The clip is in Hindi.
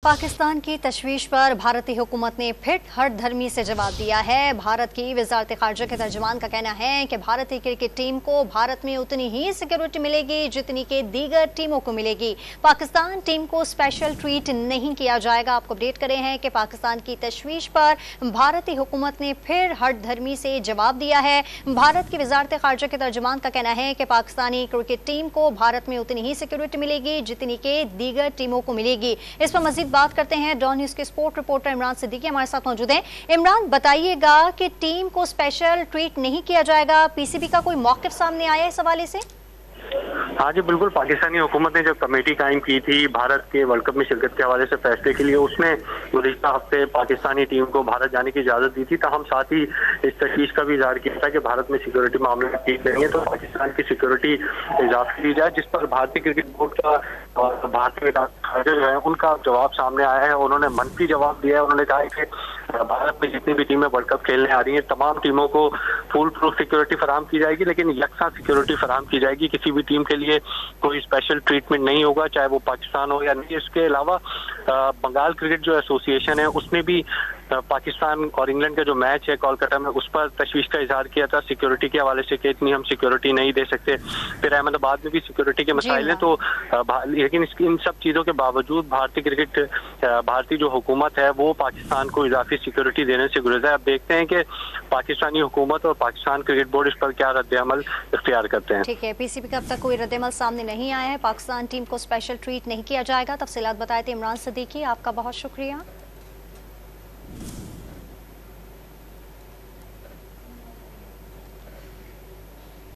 पाकिस्तान की तशवीश पर भारतीय हुकूमत ने फिर हर धर्मी से जवाब दिया है। भारत की वजारत खारजा के तर्जुमान का कहना है कि भारतीय क्रिकेट टीम को भारत में उतनी ही सिक्योरिटी मिलेगी जितनी के दीगर टीमों को मिलेगी। पाकिस्तान टीम को स्पेशल ट्रीट नहीं किया जाएगा। आपको अपडेट करें हैं कि पाकिस्तान की तशवीश पर भारतीय हुकूमत ने फिर हर धर्मी से जवाब दिया है। भारत की वजारत खारजा के तर्जुमान का कहना है कि पाकिस्तानी क्रिकेट टीम को भारत में उतनी ही सिक्योरिटी मिलेगी जितनी के दीगर टीमों को मिलेगी। इस पर मजीद बात करते हैं। डॉन न्यूज के स्पोर्ट रिपोर्टर इमरान सिद्दीकी हमारे साथ मौजूद हैं। इमरान, बताइएगा कि टीम को स्पेशल ट्रीट नहीं किया जाएगा, पीसीबी का कोई मौक़िफ़ सामने आया इस हवाले से? हाँ जी बिल्कुल, पाकिस्तानी हुकूमत ने जब कमेटी कायम की थी भारत के वर्ल्ड कप में शिरकत के हवाले से फैसले के लिए, उसमें गुज़िश्ता हफ्ते पाकिस्तानी टीम को भारत जाने की इजाज़त दी थी। हम साथ ही इस तशवीश का भी इज़हार किया था कि भारत में सिक्योरिटी मामले ठीक नहीं है तो पाकिस्तान की सिक्योरिटी इजाफा की जाए, जिस पर भारतीय क्रिकेट बोर्ड का और भारतीय खारजा जो है उनका जवाब सामने आया है। उन्होंने मनफी जवाब दिया है। उन्होंने कहा कि भारत में जितनी भी टीमें वर्ल्ड कप खेलने आ रही हैं तमाम टीमों को फुल प्रूफ सिक्योरिटी फराहम की जाएगी, लेकिन यकसा सिक्योरिटी फराहम की जाएगी। किसी भी टीम के लिए कोई स्पेशल ट्रीटमेंट नहीं होगा, चाहे वो पाकिस्तान हो या नहीं। इसके अलावा बंगाल क्रिकेट जो एसोसिएशन है उसने भी पाकिस्तान और इंग्लैंड का जो मैच है कोलकाता में उस पर तशवीश का इजहार किया था सिक्योरिटी के हवाले से कि इतनी हम सिक्योरिटी नहीं दे सकते। फिर अहमदाबाद में भी सिक्योरिटी के मसाइल हैं। तो लेकिन इन सब चीज़ों के बावजूद भारतीय जो हुकूमत है वो पाकिस्तान को इजाफी सिक्योरिटी देने से गुरेज है। अब देखते हैं कि पाकिस्तानी हुकूमत और पाकिस्तान क्रिकेट बोर्ड इस पर क्या रद्द-ए-अमल इख्तियार करते हैं। ठीक है, पीसीबी का अब तक कोई रद्द-ए-अमल सामने नहीं आया है। पाकिस्तान टीम को स्पेशल ट्रीट नहीं किया जाएगा। तफसीलात बताए थे इमरान सिद्दीकी, आपका बहुत शुक्रिया।